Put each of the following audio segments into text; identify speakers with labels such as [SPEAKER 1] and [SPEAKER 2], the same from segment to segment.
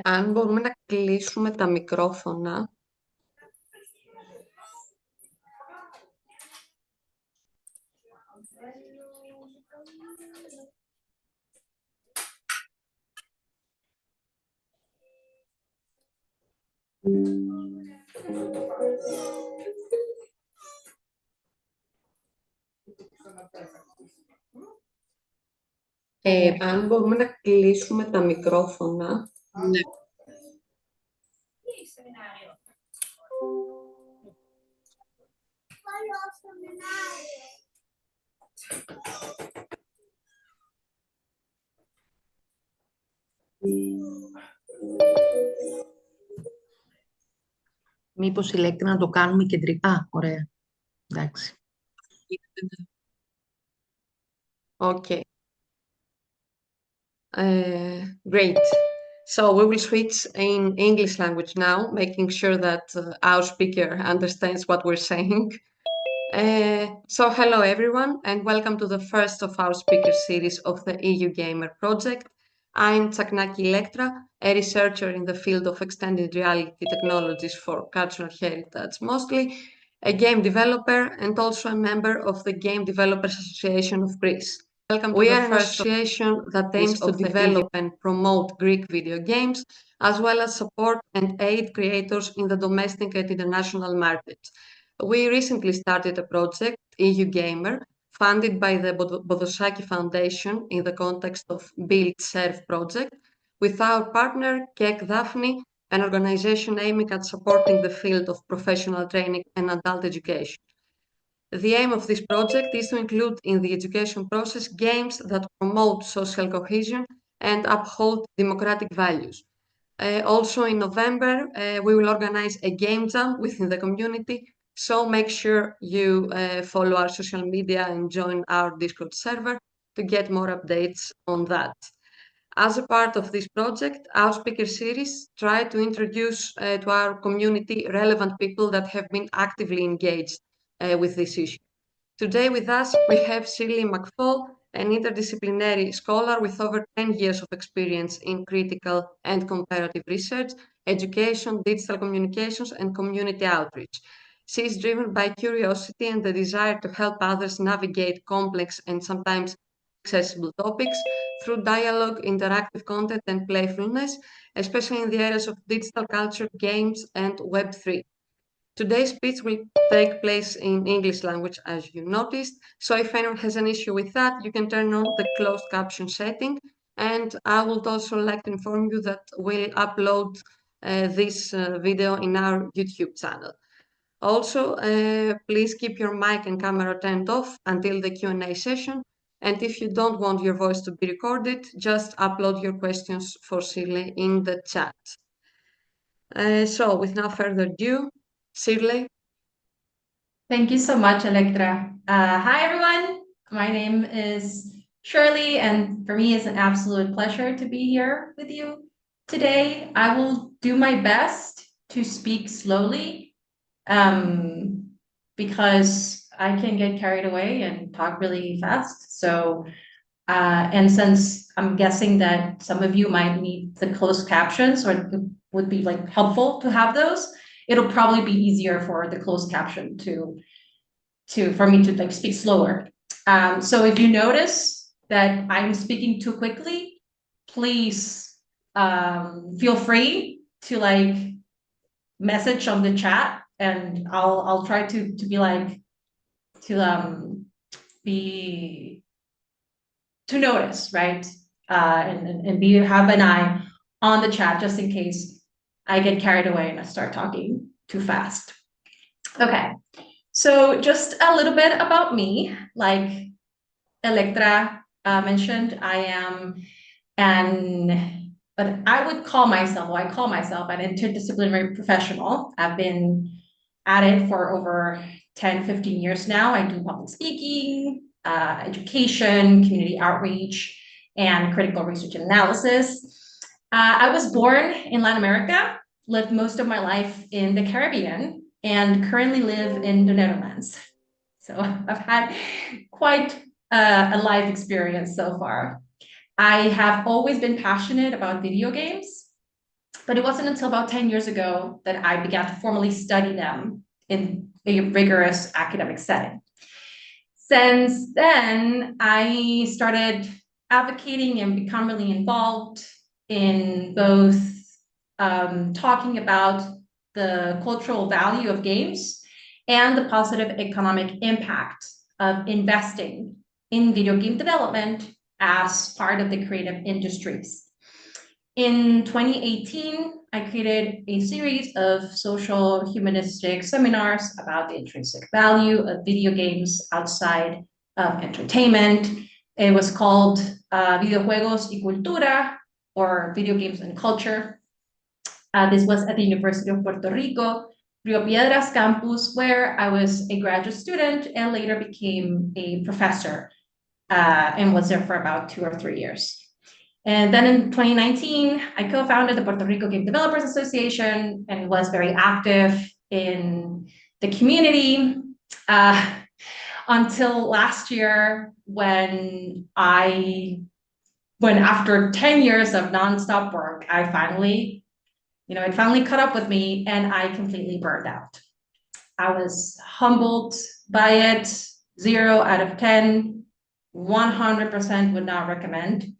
[SPEAKER 1] Αν μπορούμε να κλείσουμε τα μικρόφωνα. Αν μπορούμε να κλείσουμε τα μικρόφωνα. Ναι.
[SPEAKER 2] Μήπως Ηλέκτρα να το κάνουμε κεντρικά. Ωραία. Εντάξει.
[SPEAKER 1] Okay. Great. So we will switch in English language now, making sure that our speaker understands what we're saying. So hello everyone, and welcome to the first of our speaker series of the EU Gamer project. I'm Tsaknaki Elektra, a researcher in the field of extended reality technologies for cultural heritage mostly, a game developer, and also a member of the Game Developers Association of Greece. We are an association that aims to develop and promote Greek video games, as well as support and aid creators in the domestic and international markets. We recently started a project, EU Gamer, funded by the Bodosaki Foundation in the context of Build Serve project, with our partner Kek Daphne, an organization aiming at supporting the field of professional training and adult education. The aim of this project is to include in the education process games that promote social cohesion and uphold democratic values. Also in November, we will organize a game jam within the community, so make sure you follow our social media and join our Discord server to get more updates on that. As a part of this project, our speaker series try to introduce to our community relevant people that have been actively engaged with this issue. Today with us, we have Shirley McPhaul, an interdisciplinary scholar with over 10 years of experience in critical and comparative research, education, digital communications, and community outreach. She is driven by curiosity and the desire to help others navigate complex and sometimes accessible topics through dialogue, interactive content, and playfulness, especially in the areas of digital culture, games, and Web3. Today's speech will take place in English language, as you noticed, so if anyone has an issue with that, you can turn on the closed caption setting, and I would also like to inform you that we'll upload this video in our YouTube channel. Also, please keep your mic and camera turned off until the Q&A session, and if you don't want your voice to be recorded, just upload your questions for Shirley in the chat. So, with no further ado, Shirley.
[SPEAKER 3] Thank you so much, Elektra. Hi, everyone. My name is Shirley, and for me, it's an absolute pleasure to be here with you today. I will do my best to speak slowly because I can get carried away and talk really fast. So, and since I'm guessing that some of you might need the closed captions, or it would be like helpful to have those, it'll probably be easier for the closed caption for me to like speak slower. So if you notice that I'm speaking too quickly, please feel free to like message on the chat, and I'll try to be like to notice, right? and have an eye on the chat just in case I get carried away and I start talking too fast. Okay, so just a little bit about me. Like Electra mentioned, I am but I would call myself, well, I call myself an interdisciplinary professional. I've been at it for over 10, 15 years now. I do public speaking, education, community outreach, and critical research and analysis. I was born in Latin America, lived most of my life in the Caribbean, and currently live in the Netherlands. So I've had quite a life experience so far. I have always been passionate about video games, but it wasn't until about 10 years ago that I began to formally study them in a rigorous academic setting. Since then, I started advocating and become really involved in both talking about the cultural value of games and the positive economic impact of investing in video game development as part of the creative industries. In 2018, I created a series of social humanistic seminars about the intrinsic value of video games outside of entertainment. It was called Videojuegos y Cultura, or Video Games and Culture. This was at the University of Puerto Rico, Rio Piedras campus, where I was a graduate student and later became a professor and was there for about 2 or 3 years. And then in 2019, I co-founded the Puerto Rico Game Developers Association and was very active in the community until last year when after 10 years of nonstop work, it finally caught up with me and I completely burned out. I was humbled by it, 0 out of 10. 100% would not recommend.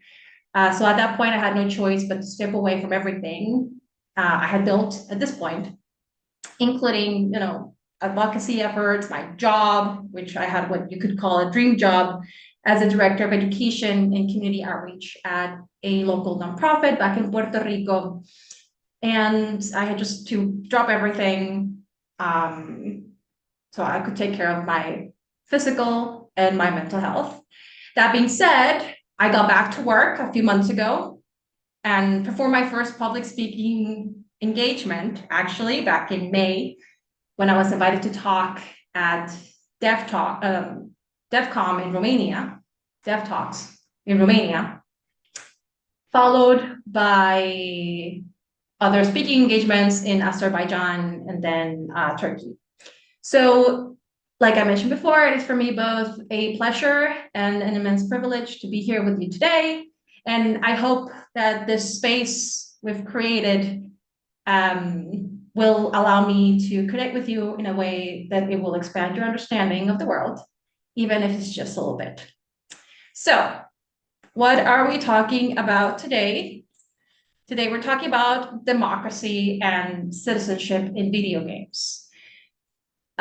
[SPEAKER 3] So at that point, I had no choice but to step away from everything I had built at this point, including, advocacy efforts, my job, which I had what you could call a dream job as a director of education and community outreach at a local nonprofit back in Puerto Rico. And I had just to drop everything so I could take care of my physical and my mental health. That being said, I got back to work a few months ago and performed my first public speaking engagement, actually, back in May, when I was invited to talk at DevCom in Romania, DevTalks in Romania, followed by other speaking engagements in Azerbaijan and then Turkey. So, like I mentioned before, it is for me both a pleasure and an immense privilege to be here with you today. And I hope that this space we've created will allow me to connect with you in a way that it will expand your understanding of the world, even if it's just a little bit. So, what are we talking about today? Today, we're talking about democracy and citizenship in video games.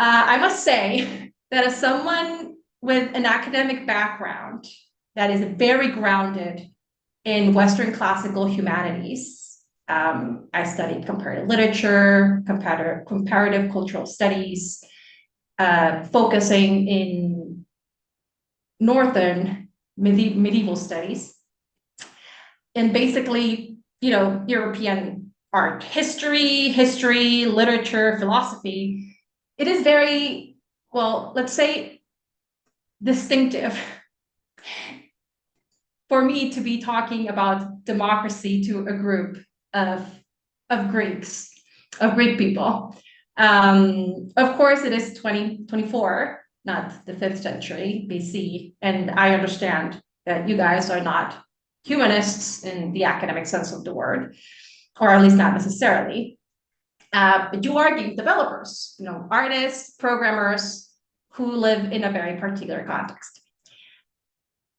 [SPEAKER 3] I must say that as someone with an academic background that is very grounded in Western classical humanities, I studied comparative literature, comparative cultural studies, focusing in Northern medieval studies, and basically, European art history, literature, philosophy. It is very, well, let's say, distinctive for me to be talking about democracy to a group of Greek people. Of course, it is 2024, not the 5th century BC, and I understand that you guys are not humanists in the academic sense of the word, or at least not necessarily. But you are game developers, artists, programmers who live in a very particular context.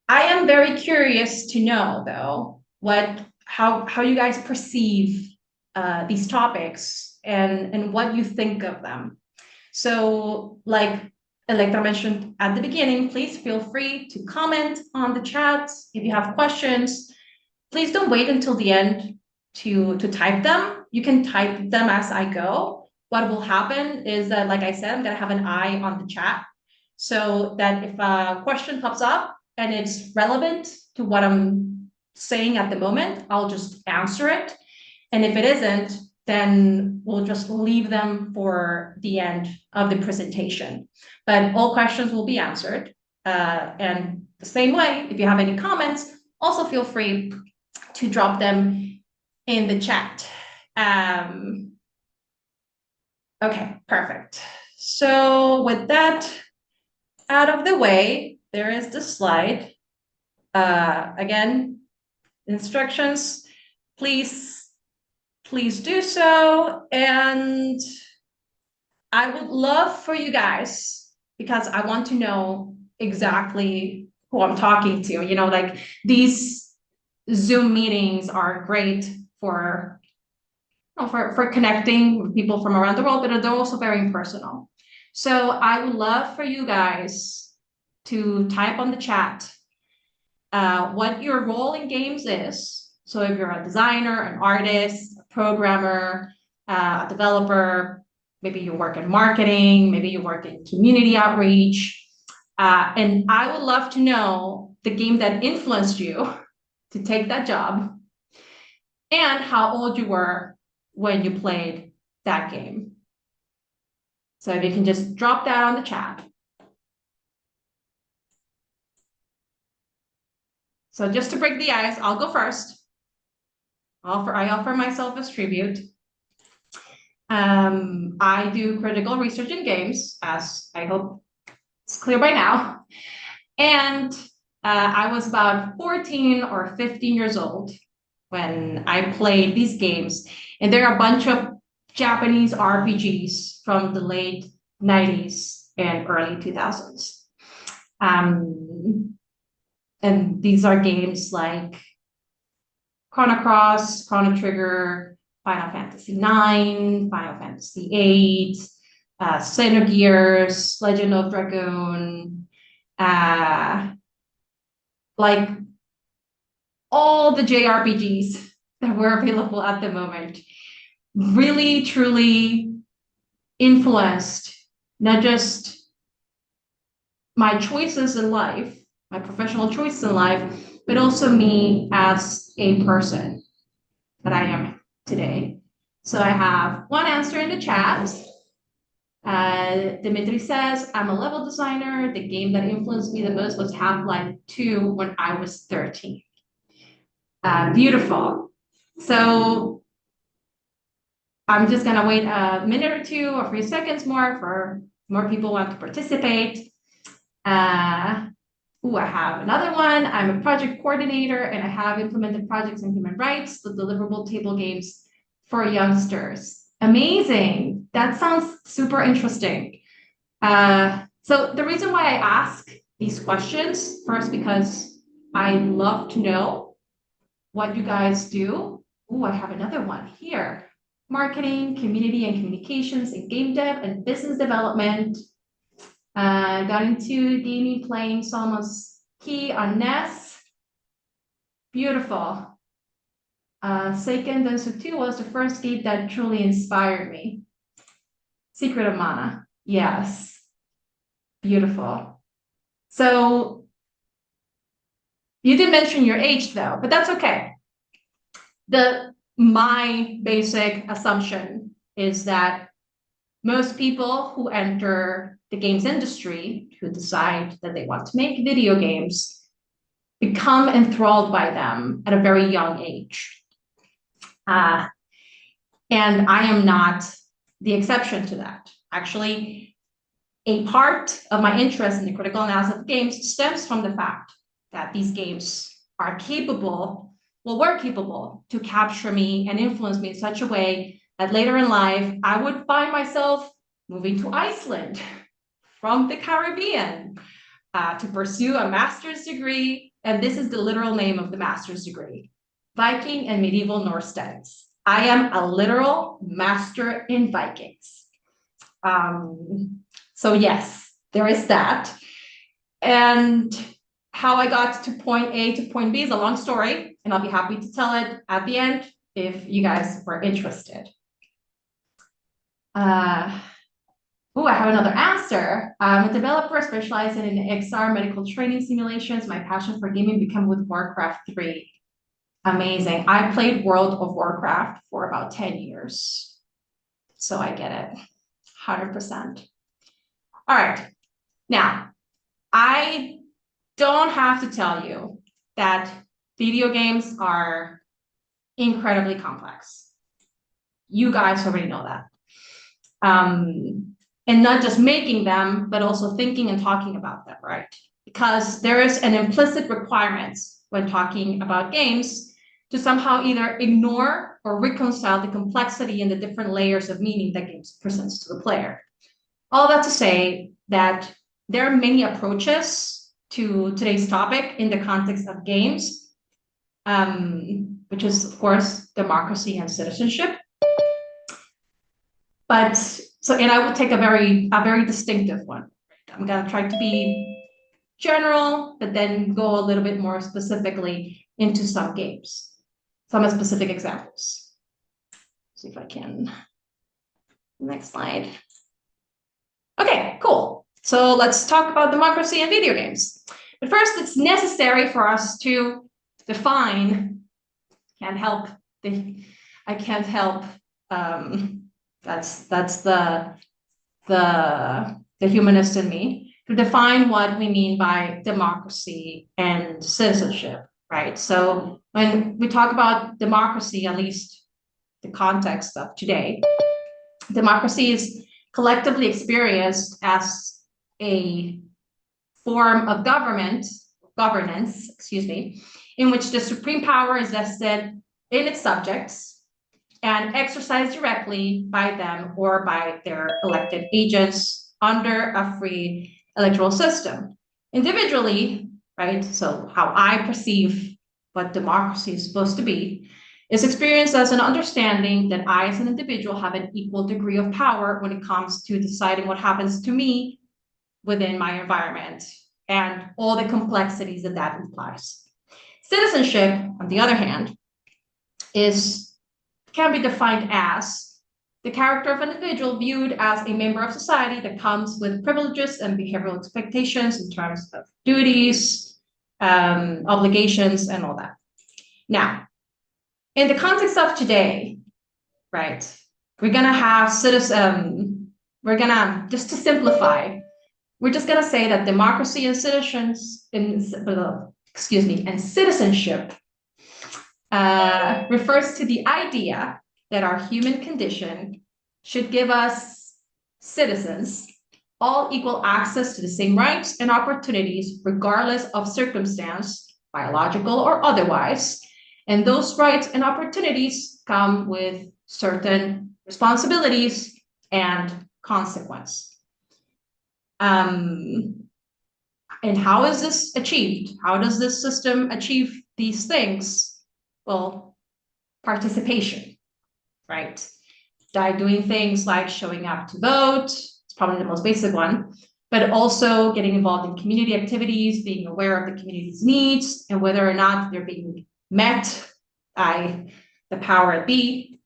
[SPEAKER 3] I am very curious to know, though, how you guys perceive these topics and what you think of them. So, like Electra mentioned at the beginning, please feel free to comment on the chat if you have questions. please don't wait until the end to type them. You can type them as I go. What will happen is that, like I said, I'm gonna have an eye on the chat, so that if a question pops up and it's relevant to what I'm saying at the moment, I'll just answer it. And if it isn't, then we'll just leave them for the end of the presentation. But all questions will be answered. And the same way, if you have any comments, also feel free to drop them in the chat. Okay, perfect. So with that out of the way, there is the slide. Again, instructions, please do so. And I would love for you guys, because I want to know exactly who I'm talking to. You know, like these Zoom meetings are great for connecting with people from around the world, but they're also very personal. So I would love for you guys to type on the chat what your role in games is. So if you're a designer, an artist, a programmer, a developer, maybe you work in marketing, maybe you work in community outreach. And I would love to know the game that influenced you to take that job and how old you were when you played that game. So if you can just drop that on the chat. So just to break the ice, I'll go first. I offer myself as tribute. I do critical research in games, as I hope it's clear by now. And I was about 14 or 15 years old when I played these games. And there are a bunch of Japanese RPGs from the late 90s and early 2000s. And these are games like Chrono Cross, Chrono Trigger, Final Fantasy IX, Final Fantasy VIII, Xenogears, Legend of Dragoon, like all the JRPGs that were available at the moment really, truly influenced not just my choices in life, my professional choices in life, but also me as a person that I am today. So I have one answer in the chat. Dimitri says, I'm a level designer. The game that influenced me the most was Half-Life 2 when I was 13. Beautiful. So I'm just gonna wait a minute or two or 3 seconds more for more people want to participate. I have another one. I'm a project coordinator and I have implemented projects in human rights, the deliverable table games for youngsters. Amazing. That sounds super interesting. So the reason why I ask these questions, first, because I love to know what you guys do. I have another one here. Marketing, community and communications, and game dev and business development. Got into gaming, playing Salma's Key on NES. Beautiful. Seiken Densu 2 was the first game that truly inspired me. Secret of Mana. Yes. Beautiful. So you didn't mention your age though, but that's okay. My basic assumption is that most people who enter the games industry, who decide that they want to make video games, become enthralled by them at a very young age. And I am not the exception to that. Actually, a part of my interest in the critical analysis of games stems from the fact that these games are capable, were capable to capture me and influence me in such a way that later in life, I would find myself moving to Iceland from the Caribbean to pursue a master's degree. And this is the literal name of the master's degree, Viking and Medieval Norse Studies. I am a literal master in Vikings. So yes, there is that. And how I got to point A to point B is a long story. and I'll be happy to tell it at the end if you guys were interested. Oh, I have another answer. I'm a developer specializing in XR medical training simulations. My passion for gaming began with Warcraft 3. Amazing. I played World of Warcraft for about 10 years. So I get it. 100%. All right. Now, I don't have to tell you that video games are incredibly complex. You guys already know that. And not just making them, but also thinking and talking about them, right? Because there is an implicit requirement when talking about games to somehow either ignore or reconcile the complexity and the different layers of meaning that games presents to the player. All that to say that there are many approaches to today's topic in the context of games, which is, of course, democracy and citizenship. But so, and I will take a very distinctive one. I'm going to try to be general, but then go a little bit more specifically into some games, some specific examples. See if I can. Next slide. Okay, cool. So let's talk about democracy and video games. But first, it's necessary for us to define. I can't help. That's the humanist in me, to define what we mean by democracy and citizenship, right? So when we talk about democracy, at least the context of today, democracy is collectively experienced as a form of governance, in which the supreme power is vested in its subjects and exercised directly by them or by their elected agents under a free electoral system. Individually, right, so how I perceive what democracy is supposed to be is experienced as an understanding that I as an individual have an equal degree of power when it comes to deciding what happens to me within my environment and all the complexities that that implies. Citizenship, on the other hand, can be defined as the character of an individual viewed as a member of society that comes with privileges and behavioral expectations in terms of duties, obligations, and all that. Now, in the context of today, right, we're gonna have just to simplify, we're just gonna say that democracy and citizenship refers to the idea that our human condition should give us citizens all equal access to the same rights and opportunities, regardless of circumstance, biological or otherwise. And those rights and opportunities come with certain responsibilities and consequence. And how is this achieved? How does this system achieve these things? Well, participation, right? By doing things like showing up to vote, it's probably the most basic one, but also getting involved in community activities, being aware of the community's needs and whether or not they're being met by the power that be,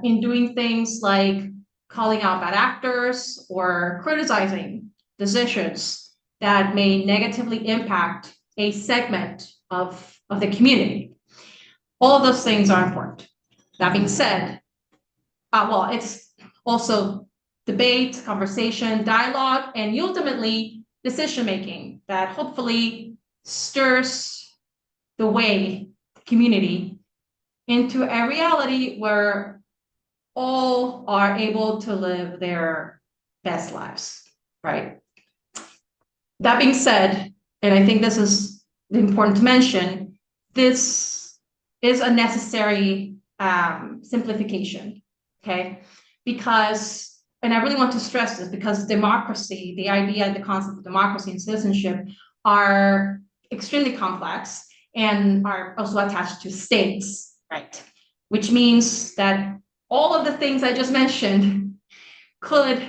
[SPEAKER 3] in doing things like calling out bad actors or criticizing decisions that may negatively impact a segment of the community. All of those things are important. That being said, well, it's also debate, conversation, dialogue, and ultimately decision-making that hopefully stirs the way the community into a reality where all are able to live their best lives, right? That being said, and I think this is important to mention, this is a necessary simplification, okay? Because, and I really want to stress this, because democracy, the idea and the concept of democracy and citizenship are extremely complex and are also attached to states, right? Which means that all of the things I just mentioned could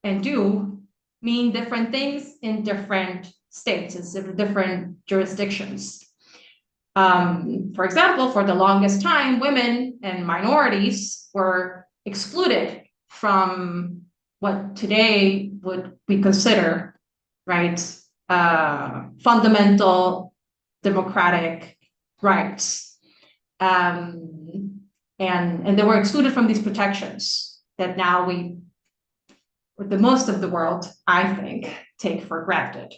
[SPEAKER 3] and do mean different things in different states, in different jurisdictions. For example, for the longest time, women and minorities were excluded from what today would we consider, right, fundamental democratic rights. And they were excluded from these protections that now we, with the most of the world, I think, take for granted.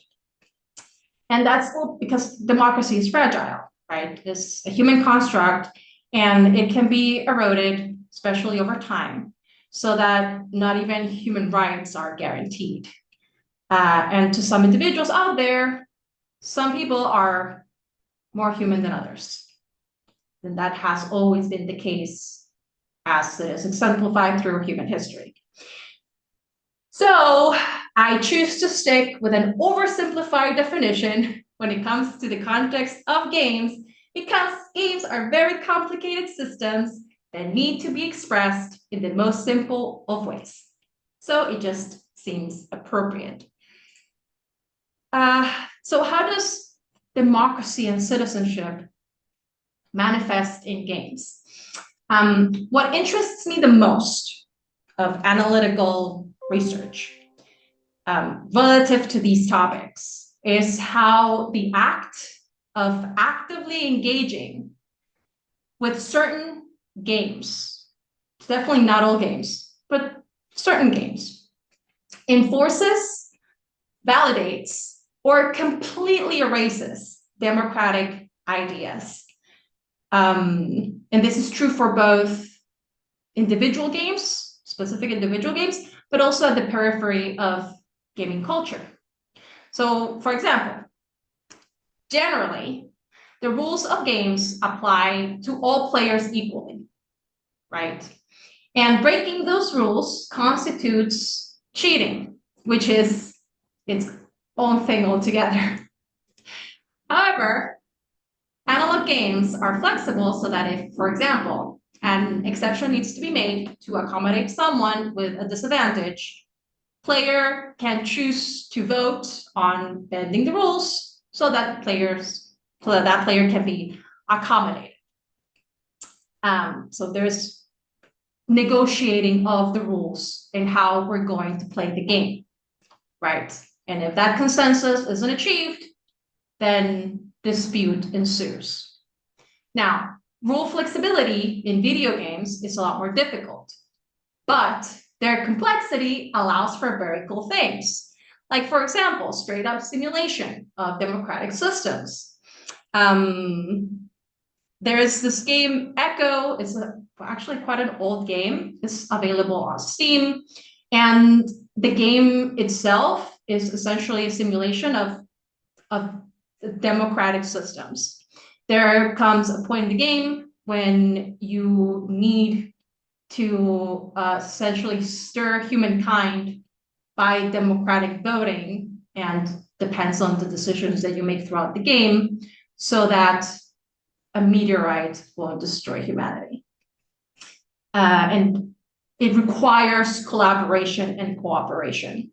[SPEAKER 3] And that's because democracy is fragile, right? It's a human construct, and it can be eroded, especially over time, so that not even human rights are guaranteed. And to some individuals out there, some people are more human than others. And that has always been the case as it is exemplified through human history. So I choose to stick with an oversimplified definition when it comes to the context of games, because games are very complicated systems that need to be expressed in the most simple of ways. So it just seems appropriate. So how does democracy and citizenship manifest in games? What interests me the most of analytical research relative to these topics is how the act of actively engaging with certain games, definitely not all games, but certain games, enforces, validates, or completely erases democratic ideas. And this is true for both individual games, specific individual games, but also at the periphery of gaming culture. So, for example, generally, the rules of games apply to all players equally, right? And breaking those rules constitutes cheating, which is its own thing altogether. However, analog games are flexible so that if, for example, an exception needs to be made to accommodate someone with a disadvantage, player can choose to vote on bending the rules so that that player can be accommodated. So there's negotiating of the rules and how we're going to play the game, right? And if that consensus isn't achieved, then dispute ensues. Now, rule flexibility in video games is a lot more difficult, but their complexity allows for very cool things. Like, for example, straight up simulation of democratic systems. There's this game, Echo. It's actually quite an old game. It's available on Steam. And the game itself is essentially a simulation of democratic systems. There comes a point in the game when you need to essentially stir humankind by democratic voting, and depends on the decisions that you make throughout the game, so that a meteorite will destroy humanity. And it requires collaboration and cooperation.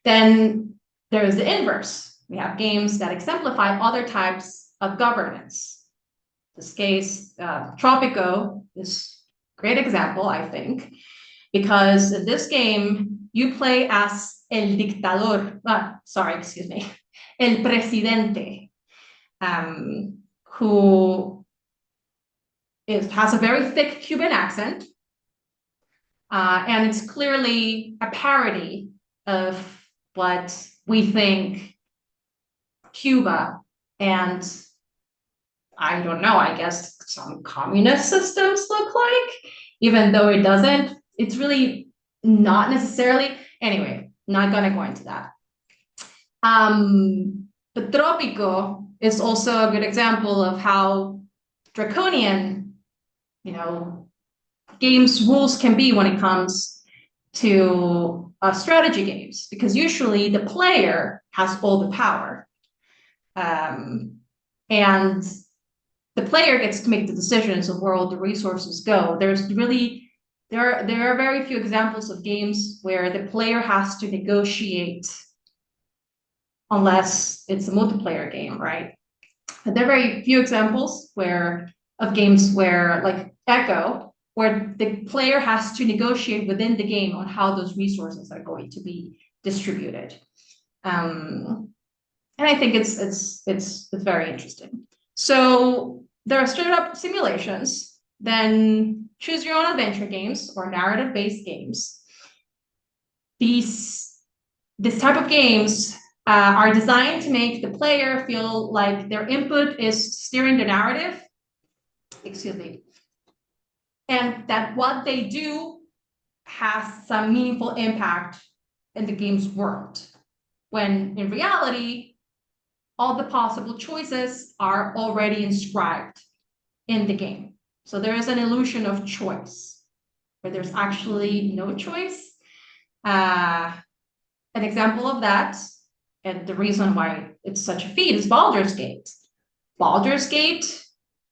[SPEAKER 3] Then there is the inverse. We have games that exemplify other types of governance. In this case, Tropico is a great example, I think, because in this game, you play as el dictador, el presidente, who has a very thick Cuban accent, and it's clearly a parody of what we think Cuba and, I don't know, I guess some communist systems look like, even though it doesn't. It's really not necessarily. Anyway, not gonna go into that. But Tropico is also a good example of how draconian, games rules can be when it comes to strategy games, because usually the player has all the power, and the player gets to make the decisions of where all the resources go. There are very few examples of games where the player has to negotiate, unless it's a multiplayer game, right? There are very few examples of games where, like Echo, where the player has to negotiate within the game on how those resources are going to be distributed. And I think it's very interesting. So there are straight up simulations, then choose your own adventure games or narrative-based games. This type of games are designed to make the player feel like their input is steering the narrative, excuse me, and that what they do has some meaningful impact in the game's world, when in reality, all the possible choices are already inscribed in the game. So there is an illusion of choice, where there's actually no choice. An example of that, and the reason why it's such a feat, is Baldur's Gate. Baldur's Gate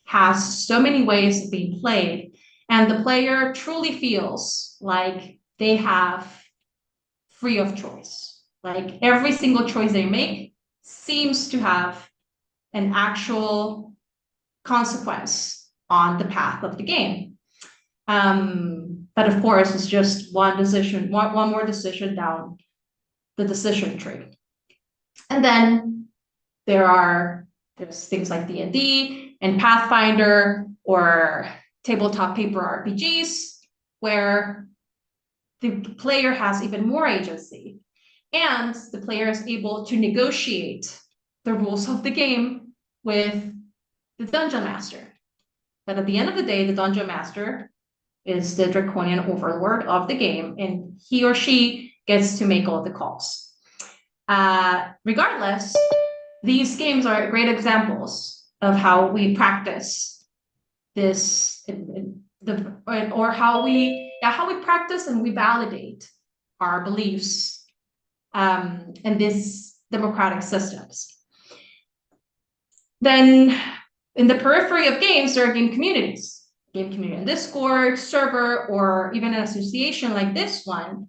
[SPEAKER 3] has so many ways of being played, and the player truly feels like they have free of choice. Like every single choice they make seems to have an actual consequence on the path of the game. But of course, it's just one more decision down the decision tree. And then there's things like D&D and Pathfinder or tabletop paper RPGs, where the player has even more agency, and the player is able to negotiate the rules of the game with the dungeon master. But at the end of the day, the dungeon master is the draconian overlord of the game, and he or she gets to make all the calls. Regardless, these games are great examples of how we practice this, or how we practice and we validate our beliefs in these democratic systems. Then, in the periphery of games, there are game communities. Game community in Discord, server, or even an association like this one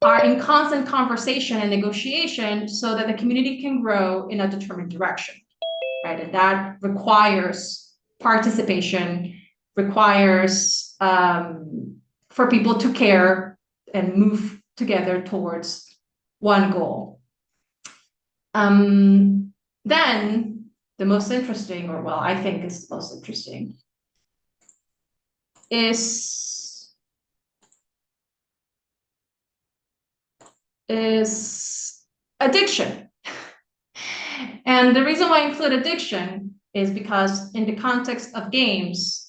[SPEAKER 3] are in constant conversation and negotiation so that the community can grow in a determined direction, right? And that requires participation, requires for people to care and move together towards one goal. Then the most interesting, or well, I think is the most interesting, is addiction. And the reason why I include addiction is because in the context of games,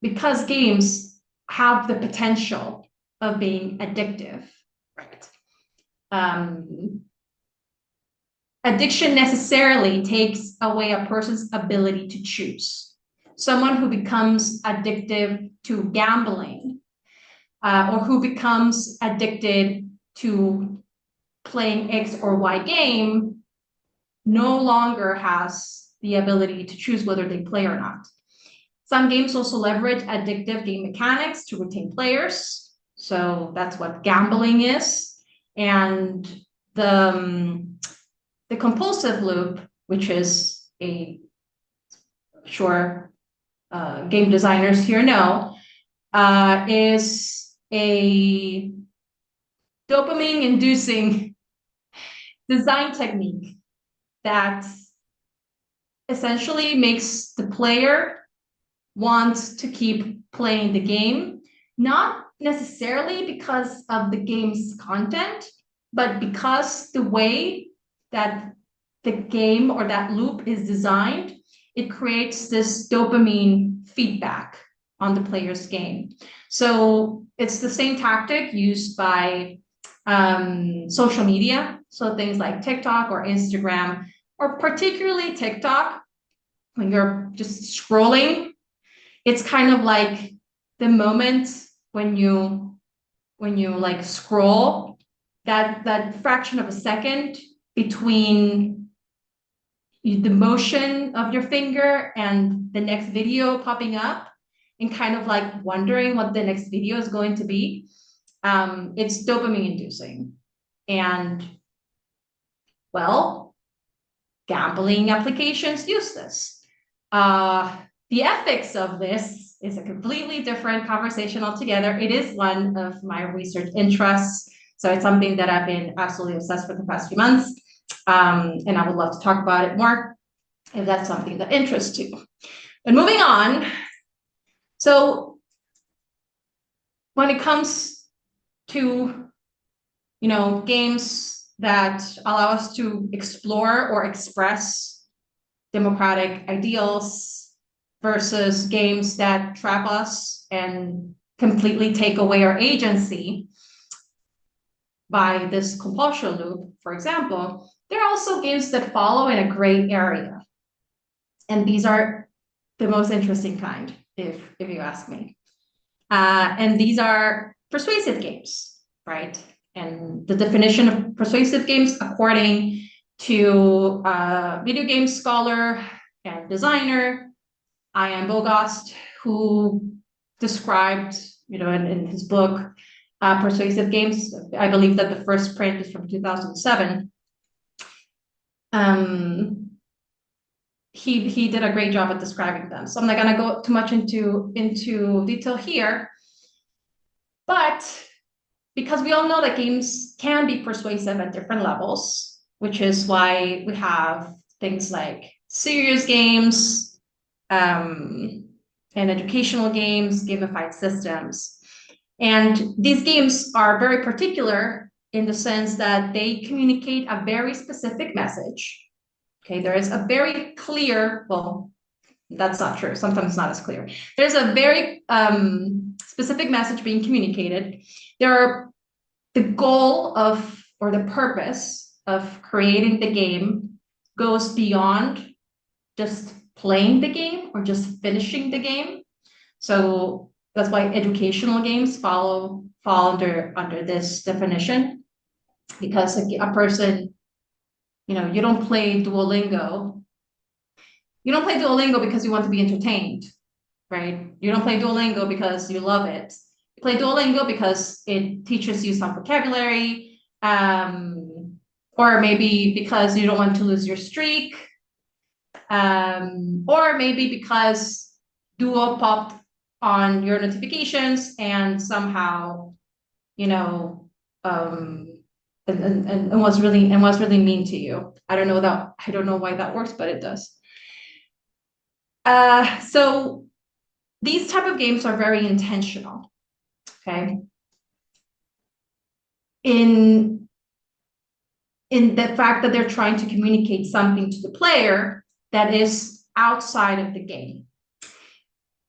[SPEAKER 3] because games have the potential of being addictive, right? Addiction necessarily takes away a person's ability to choose. Someone who becomes addicted to gambling, or who becomes addicted to playing X or Y game, no longer has the ability to choose whether they play or not. Some games also leverage addictive game mechanics to retain players. So that's what gambling is. And the compulsive loop, which is game designers here know, is a dopamine-inducing design technique that essentially makes the player want to keep playing the game, not necessarily because of the game's content, but because the way that the game or that loop is designed, it creates this dopamine feedback on the player's game. So it's the same tactic used by social media. So things like TikTok or Instagram, or particularly TikTok, when you're just scrolling, it's kind of like the moment when you like scroll, that fraction of a second between the motion of your finger and the next video popping up, and kind of like wondering what the next video is going to be. It's dopamine inducing. And well, gambling applications use this. The ethics of this is a completely different conversation altogether. It is one of my research interests. So it's something that I've been absolutely obsessed with the past few months. And I would love to talk about it more if that's something that interests you. But moving on. So when it comes to, games that allow us to explore or express democratic ideals versus games that trap us and completely take away our agency by this compulsion loop, for example, there are also games that follow in a gray area. And these are the most interesting kind, if you ask me. And these are persuasive games, right? And the definition of persuasive games, according to video game scholar and designer Ian Bogost, who described, in his book, Persuasive Games. I believe that the first print is from 2007. He did a great job at describing them. So I'm not gonna go too much into detail here, but because we all know that games can be persuasive at different levels, which is why we have things like serious games, and educational games, gamified systems. And these games are very particular in the sense that they communicate a very specific message. Okay, there is a very clear, well, that's not true. Sometimes it's not as clear. There's a very specific message being communicated. The goal of, or the purpose of creating the game goes beyond just playing the game or just finishing the game. So that's why educational games fall under this definition, because a person, you don't play Duolingo. You don't play Duolingo because you want to be entertained, right? You don't play Duolingo because you love it. You play Duolingo because it teaches you some vocabulary, or maybe because you don't want to lose your streak, or maybe because Duo popped on your notifications and somehow, and was really mean to you. I don't know why that works, but it does. So these type of games are very intentional, okay? In the fact that they're trying to communicate something to the player that is outside of the game.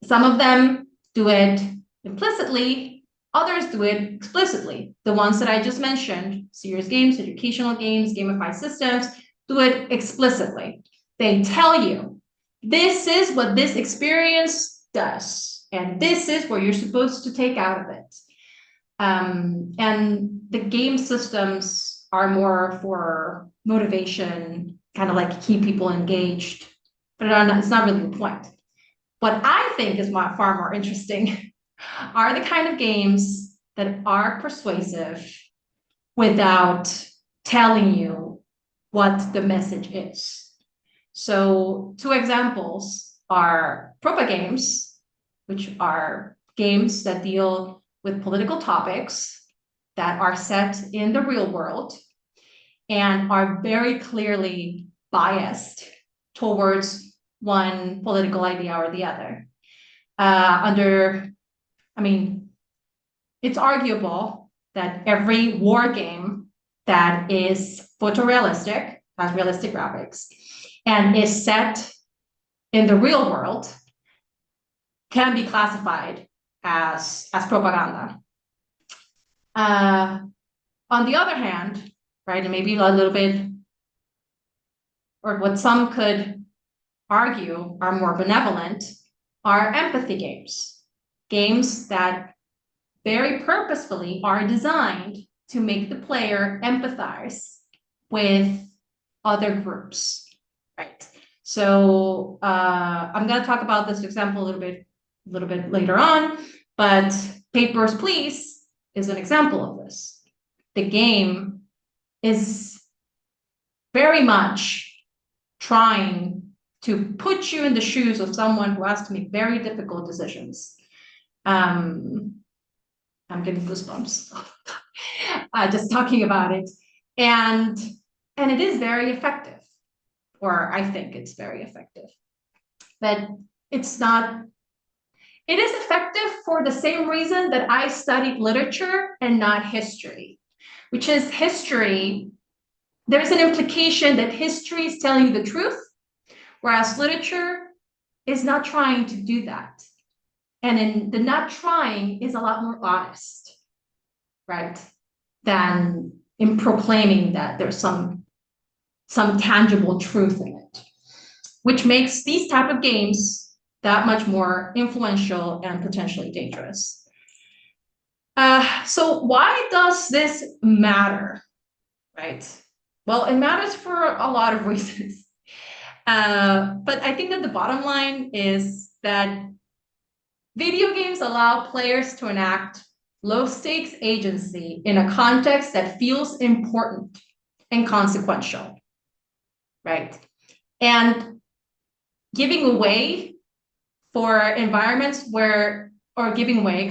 [SPEAKER 3] Some of them do it implicitly, others do it explicitly. The ones that I just mentioned, serious games, educational games, gamified systems, do it explicitly. They tell you, this is what this experience does, and this is what you're supposed to take out of it. And the game systems are more for motivation, kind of like keep people engaged, but it's not really the point. What I think is far more interesting are the kind of games that are persuasive without telling you what the message is. So 2 examples are propa games, which are games that deal with political topics that are set in the real world and are very clearly biased towards one political idea or the other. It's arguable that every war game that is photorealistic, has realistic graphics, and is set in the real world can be classified as propaganda. On the other hand, right, and maybe a little bit, or what some could argue are more benevolent, are empathy games. Games that very purposefully are designed to make the player empathize with other groups, right? So I'm going to talk about this example a little bit later on, but Papers, Please is an example of this. The game is very much trying to put you in the shoes of someone who has to make very difficult decisions. I'm getting goosebumps just talking about it. And it is very effective, or I think it's very effective. But it's not, it is effective for the same reason that I studied literature and not history, which is history. There's an implication that history is telling you the truth, whereas literature is not trying to do that. And in the not trying is a lot more honest, right? Than in proclaiming that there's some tangible truth in it, which makes these type of games that much more influential and potentially dangerous. So why does this matter, right? Well, it matters for a lot of reasons. But I think that the bottom line is that video games allow players to enact low-stakes agency in a context that feels important and consequential, right? And giving away for environments where, or giving way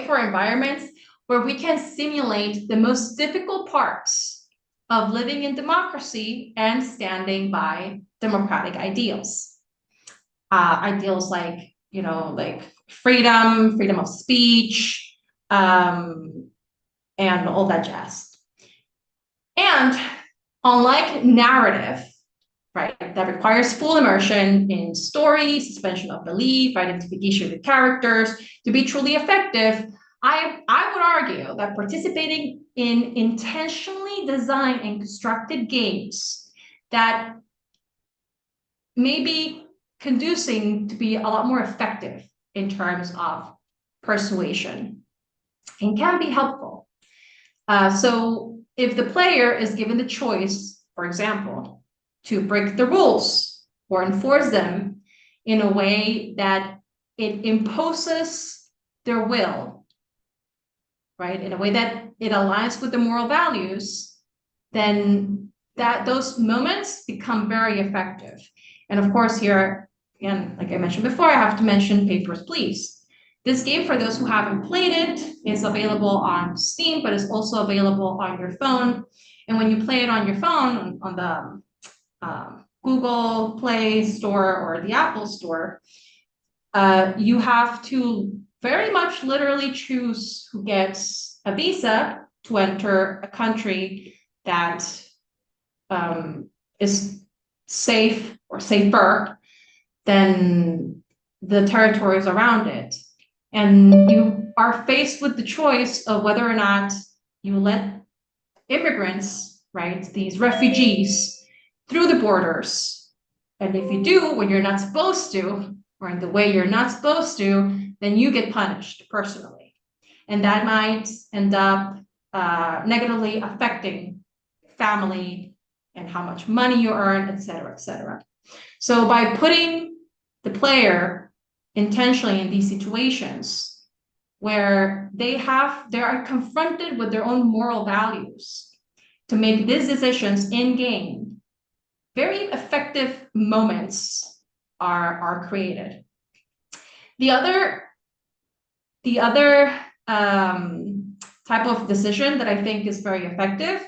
[SPEAKER 3] for environments where we can simulate the most difficult parts of living in democracy and standing by democratic ideals. Ideals like, you know, like freedom of speech, and all that jazz. And unlike narrative, right, that requires full immersion in story, suspension of belief, identification with characters, to be truly effective, I would argue that participating in intentionally designed and constructed games that may be conducing to be a lot more effective in terms of persuasion and can be helpful. So if the player is given the choice, for example, to break the rules or enforce them in a way that it imposes their will, right, in a way that it aligns with the moral values, then those moments become very effective. And of course, here, again, like I mentioned before, I have to mention Papers, Please. This game, for those who haven't played it, is available on Steam, but it's also available on your phone. And when you play it on your phone, on the Google Play Store or the Apple Store, you have to very much literally choose who gets a visa to enter a country that is safe or safer than the territories around it. And you are faced with the choice of whether or not you let immigrants, right, these refugees, through the borders. And if you do when you're not supposed to, or in the way you're not supposed to, then you get punished personally. And that might end up negatively affecting family and how much money you earn, et cetera, et cetera. So by putting the player intentionally in these situations where they are confronted with their own moral values to make these decisions in game, very effective moments are created. The other type of decision that I think is very effective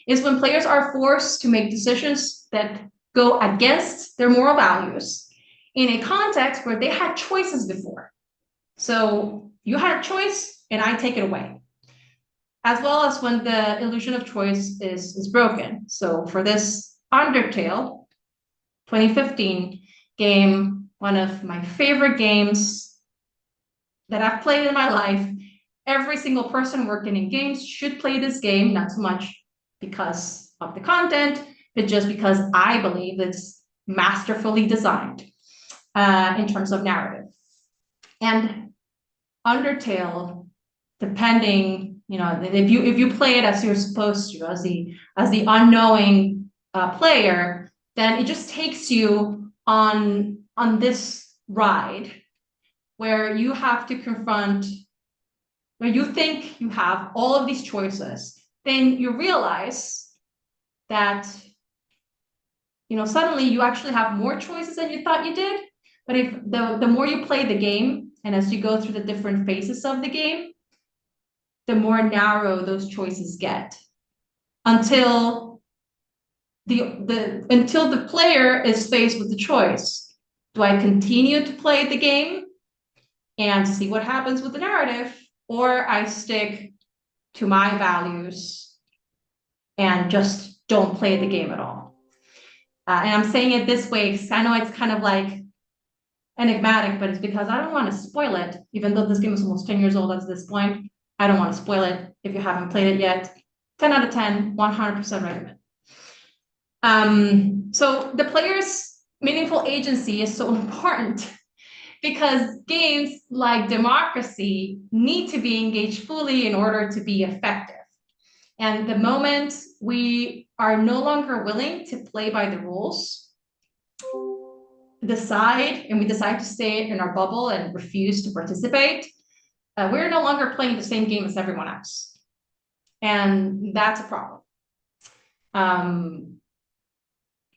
[SPEAKER 3] is when players are forced to make decisions that go against their moral values in a context where they had choices before. So you had a choice and I take it away. As well as when the illusion of choice is broken. So for this Undertale 2015 game, one of my favorite games that I've played in my life, every single person working in games should play this game, not so much because of the content, but just because I believe it's masterfully designed in terms of narrative. And Undertale, depending, you know, if you play it as you're supposed to, as the unknowing player, then it just takes you on this ride where you have to confront, where you think you have all of these choices. Then you realize that suddenly you actually have more choices than you thought you did. But if the more you play the game, and as you go through the different phases of the game, the more narrow those choices get, until the player is faced with the choice: do I continue to play the game and see what happens with the narrative, or I stick to my values and just don't play the game at all? And I'm saying it this way because I know it's kind of like enigmatic, but it's because I don't want to spoil it, even though this game is almost 10 years old at this point. I don't want to spoil it if you haven't played it yet. 10 out of 10, 100% recommend. So the player's meaningful agency is so important because games like Democracy need to be engaged fully in order to be effective. And the moment we are no longer willing to play by the rules, we decide to stay in our bubble and refuse to participate, we're no longer playing the same game as everyone else. And that's a problem. And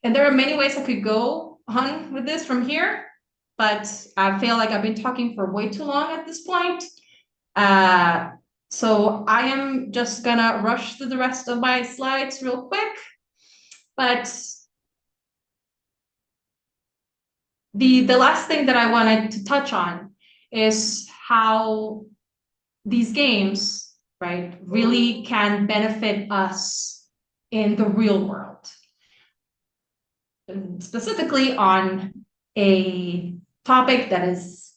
[SPEAKER 3] there are many ways I could go on with this from here, but I feel like I've been talking for way too long at this point. So I am just gonna rush through the rest of my slides real quick. But the last thing that I wanted to touch on is how these games, right, really can benefit us in the real world. And specifically on a topic that is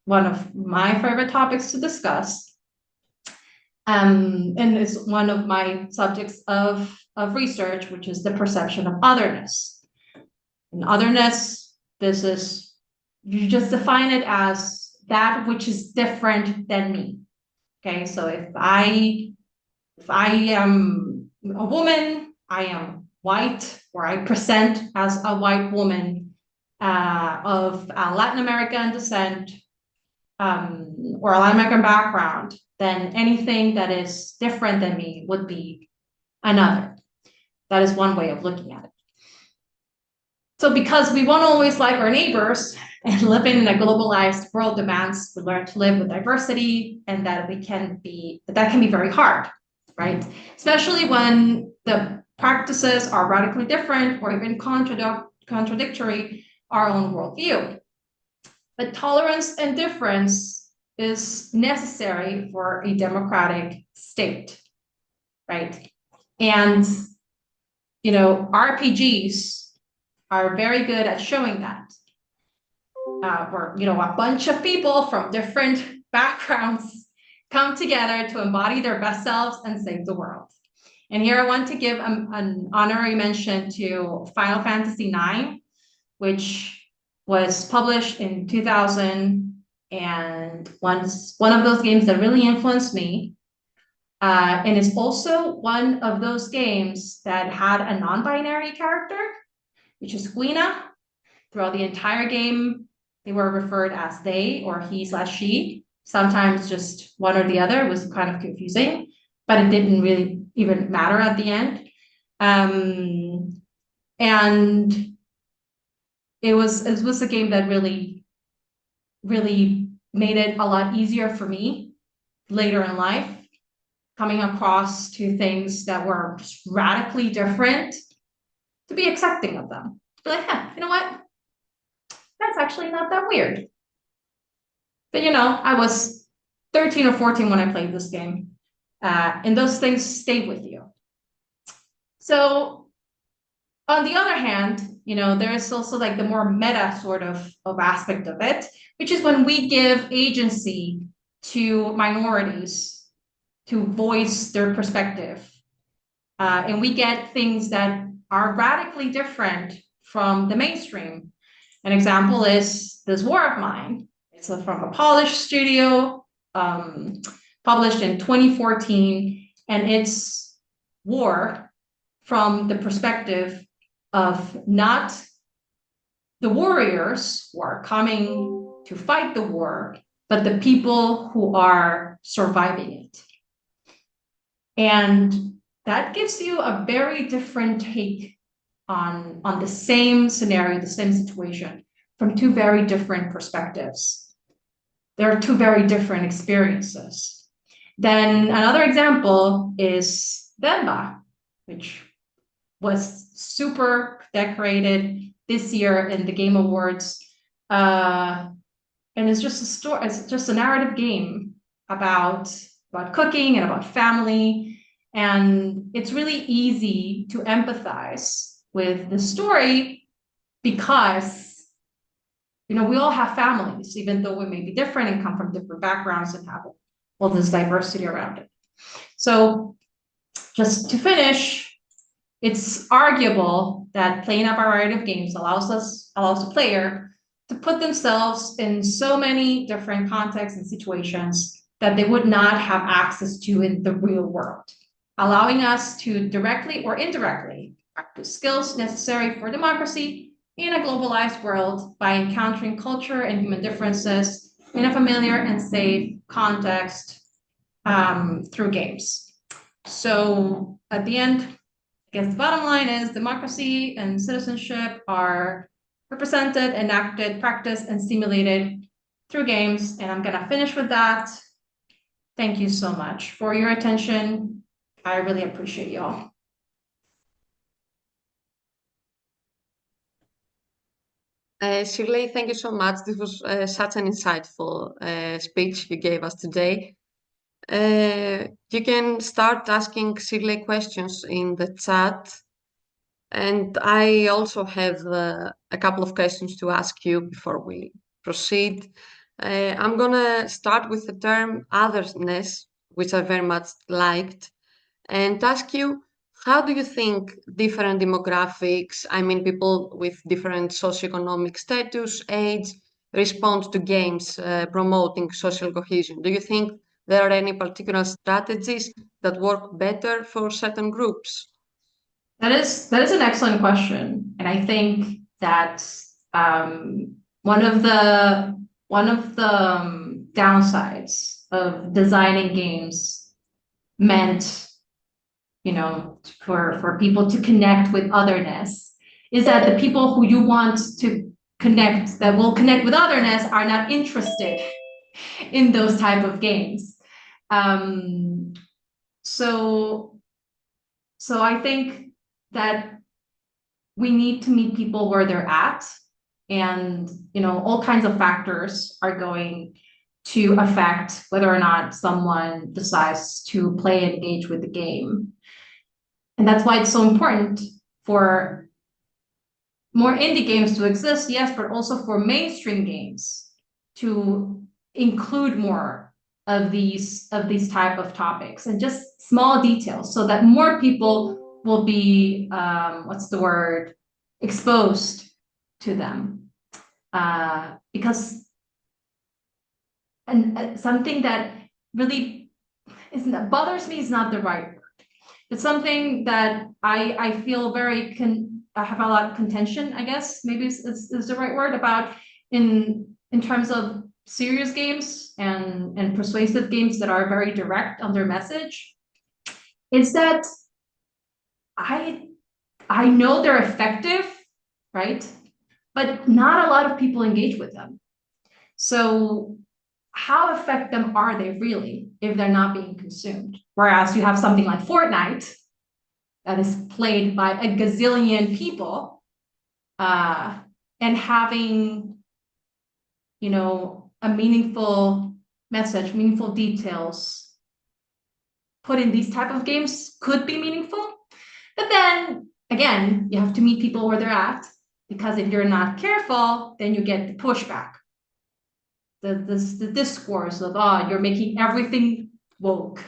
[SPEAKER 3] one of my favorite topics to discuss, and is one of my subjects of research, which is the perception of otherness. And otherness, this is, you just define it as that which is different than me. Okay, so if I am a woman, I am white, or I present as a white woman of Latin American descent, or a Latin American background, then anything that is different than me would be another. That is one way of looking at it. So because we won't always like our neighbors, and living in a globalized world demands we learn to live with diversity, and that can be very hard, right? Especially when the practices are radically different or even contradictory our own worldview. But tolerance and difference is necessary for a democratic state, right? And RPGs are very good at showing that. Where a bunch of people from different backgrounds come together to embody their best selves and save the world. And here I want to give an honorary mention to Final Fantasy IX, which was published in 2000, and was one of those games that really influenced me. And it's also one of those games that had a non-binary character, which is Guina. Throughout the entire game, they were referred as they or he/she. Sometimes just one or the other. It was kind of confusing, but it didn't really even matter at the end. And it was a game that really, really made it a lot easier for me later in life, coming across to things that were just radically different, to be accepting of them. To be like, you know what? That's actually not that weird. But I was 13 or 14 when I played this game, and those things stay with you. So on the other hand, there is also like the more meta sort of aspect of it, which is when we give agency to minorities to voice their perspective, and we get things that are radically different from the mainstream. An example is this War of Mine. It's from a Polish studio, published in 2014, and it's war from the perspective of not the warriors who are coming to fight the war, but the people who are surviving it. And that gives you a very different take on the same scenario, the same situation, from two very different perspectives. There are two very different experiences. Then another example is Demba, which was super decorated this year in the Game Awards. And it's just a story, it's just a narrative game about cooking and about family. And it's really easy to empathize with the story because, you know, we all have families, even though we may be different and come from different backgrounds and have all this diversity around it. So just to finish, it's arguable that playing a variety of games allows the player to put themselves in so many different contexts and situations that they would not have access to in the real world, allowing us to directly or indirectly practice skills necessary for democracy in a globalized world by encountering culture and human differences in a familiar and safe context through games. So at the end, I guess the bottom line is democracy and citizenship are represented, enacted, practiced, and stimulated through games. And I'm gonna finish with that. Thank you so much for your attention. I really appreciate y'all.
[SPEAKER 1] Shirley, thank you so much. This was such an insightful speech you gave us today. You can start asking Shirley questions in the chat. And I also have a couple of questions to ask you before we proceed. I'm gonna start with the term otherness, which I very much liked, and ask you, how do you think different demographics, I mean people with different socioeconomic status, age, respond to games promoting social cohesion? Do you think there are any particular strategies that work better for certain groups?
[SPEAKER 3] That is an excellent question, and I think that one of the downsides of designing games meant, you know, for people to connect with otherness is that the people who you want to connect, that will connect with otherness, are not interested in those type of games. So I think that we need to meet people where they're at, and, you know, all kinds of factors are going to affect whether or not someone decides to play and engage with the game. And that's why it's so important for more indie games to exist, yes, but also for mainstream games to include more of these type of topics and just small details, so that more people will be exposed to them, because something that really bothers me is not the right word. It's something that I feel I have a lot of contention, I guess maybe is the right word, about in terms of serious games and persuasive games that are very direct on their message, is that I know they're effective, right? But not a lot of people engage with them. So how effective are they really if they're not being consumed? Whereas you have something like Fortnite that is played by a gazillion people, and having, you know, a meaningful message, meaningful details put in these type of games could be meaningful. But then again, you have to meet people where they're at, because if you're not careful, then you get the pushback, the discourse of, oh, you're making everything woke,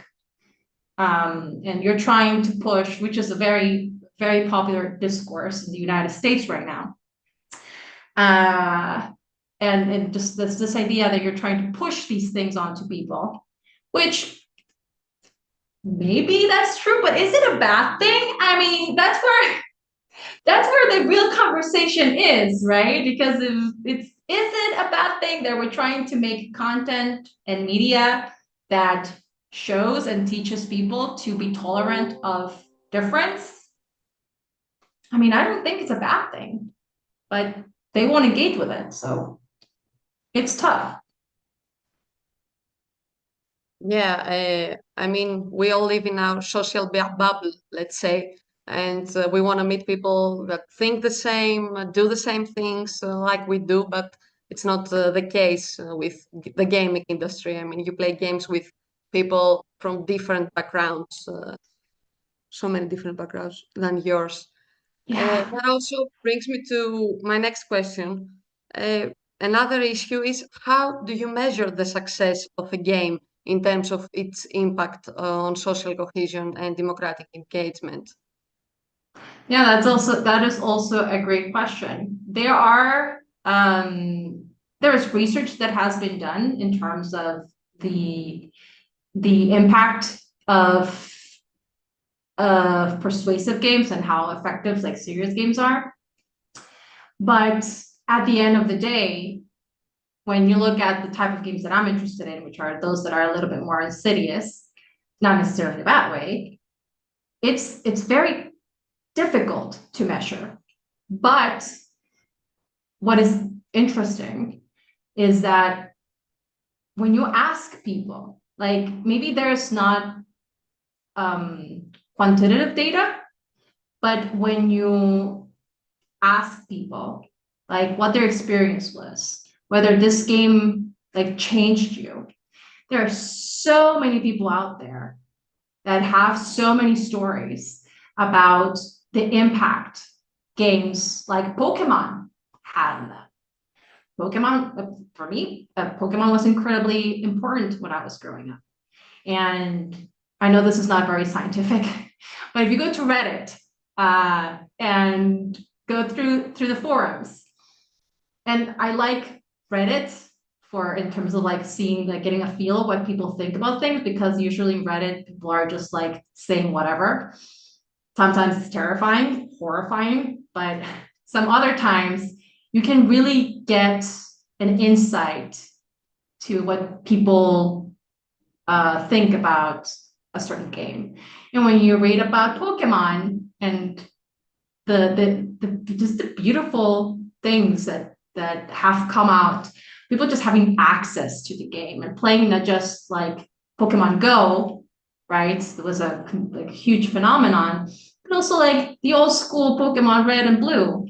[SPEAKER 3] and you're trying to push, which is a very, very popular discourse in the United States right now, and just this idea that you're trying to push these things onto people, which maybe that's true, but is it a bad thing? I mean, that's where the real conversation is, right? Because is it a bad thing that we're trying to make content and media that shows and teaches people to be tolerant of difference? I mean, I don't think it's a bad thing, but they won't engage with it, so it's tough.
[SPEAKER 1] Yeah, I mean, we all live in our social bubble, let's say, and we want to meet people that think the same, do the same things like we do, but it's not the case with the gaming industry. I mean, you play games with people from different backgrounds, so many different backgrounds than yours.
[SPEAKER 3] Yeah.
[SPEAKER 1] That also brings me to my next question. Uh, Another issue is, how do you measure the success of a game in terms of its impact on social cohesion and democratic engagement?
[SPEAKER 3] Yeah, that is also a great question. There is research that has been done in terms of the impact of persuasive games and how effective like serious games are. But at the end of the day, when you look at the type of games that I'm interested in, which are those that are a little bit more insidious, not necessarily in a bad way, it's very difficult to measure. But what is interesting is that when you ask people, like maybe there's not quantitative data, but when you ask people like what their experience was, whether this game like changed you, there are so many people out there that have so many stories about the impact games like Pokemon had on them. Pokemon, for me, Pokemon was incredibly important when I was growing up. And I know this is not very scientific, but if you go to Reddit and go through the forums, and I like Reddit for in terms of like seeing, like getting a feel of what people think about things, because usually in Reddit, people are just like saying whatever. Sometimes it's terrifying, horrifying, but some other times you can really get an insight to what people think about a certain game. And when you read about Pokemon and just the beautiful things that have come out, people just having access to the game and playing not just like Pokemon Go, right? It was a like huge phenomenon, but also like the old school Pokemon Red and Blue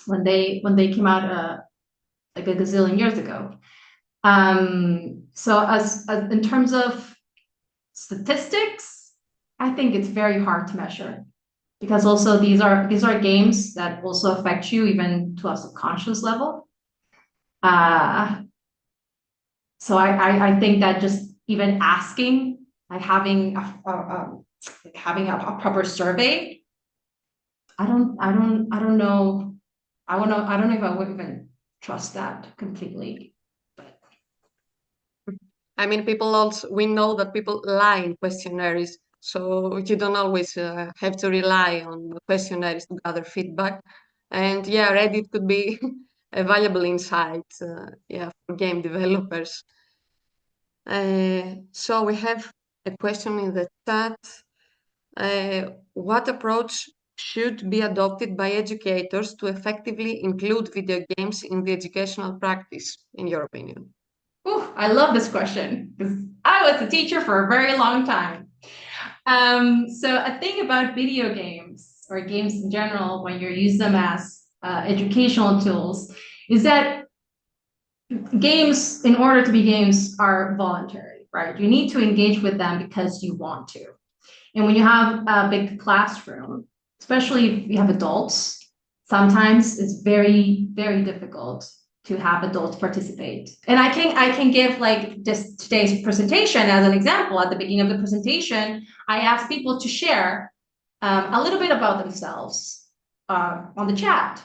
[SPEAKER 3] when they came out like a gazillion years ago. So as in terms of statistics, I think it's very hard to measure, because also these are games that also affect you even to a subconscious level. So I think that just even asking, like having a proper survey, I don't know. I don't know if I would even trust that completely. But
[SPEAKER 1] I mean, we know that people lie in questionnaires, so you don't always have to rely on questionnaires to gather feedback. And yeah, Reddit could be a valuable insight, for game developers. So we have a question in the chat. What approach should be adopted by educators to effectively include video games in the educational practice, in your opinion?
[SPEAKER 3] Ooh, I love this question because I was a teacher for a very long time. So a thing about video games or games in general, when you use them as educational tools, is that games, in order to be games, are voluntary, right? You need to engage with them because you want to. And when you have a big classroom, especially if you have adults, sometimes it's very, very difficult to have adults participate. And I can give like just today's presentation as an example. At the beginning of the presentation, I asked people to share a little bit about themselves on the chat.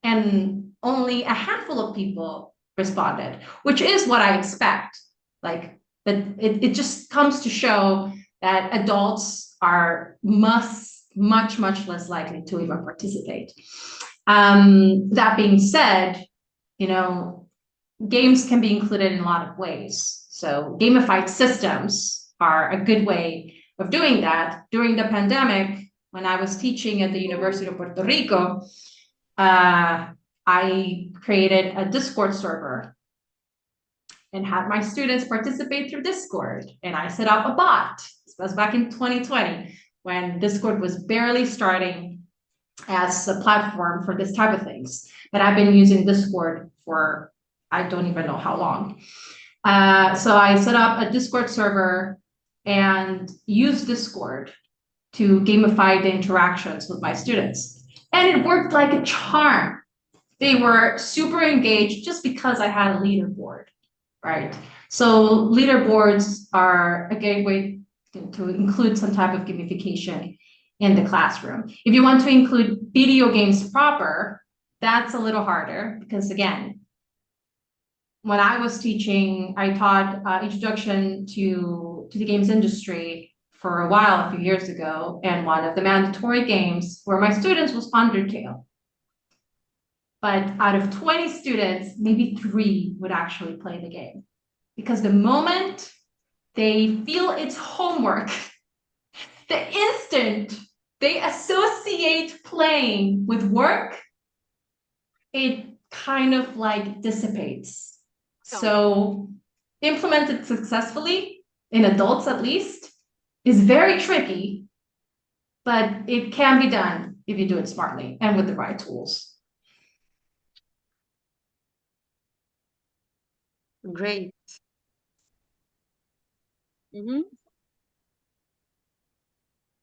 [SPEAKER 3] And only a handful of people responded, which is what I expect. Like, but it just comes to show that adults are much less likely to even participate. That being said, you know, games can be included in a lot of ways. So gamified systems are a good way of doing that. During the pandemic, when I was teaching at the University of Puerto Rico, I created a Discord server and had my students participate through Discord. And I set up a bot. This was back in 2020 when Discord was barely starting as a platform for this type of things. But I've been using Discord for, I don't even know how long. So I set up a Discord server and used Discord to gamify the interactions with my students. And it worked like a charm. They were super engaged just because I had a leaderboard, right? So leaderboards are a gateway to include some type of gamification in the classroom. If you want to include video games proper, that's a little harder because again, when I was teaching, I taught introduction to the games industry for a while, a few years ago, and one of the mandatory games for my students was Undertale. But out of 20 students, maybe 3 would actually play the game. Because the moment they feel it's homework, the instant they associate playing with work, it kind of like dissipates. So implemented successfully, in adults at least, is very tricky, but it can be done if you do it smartly and with the right tools.
[SPEAKER 1] Great.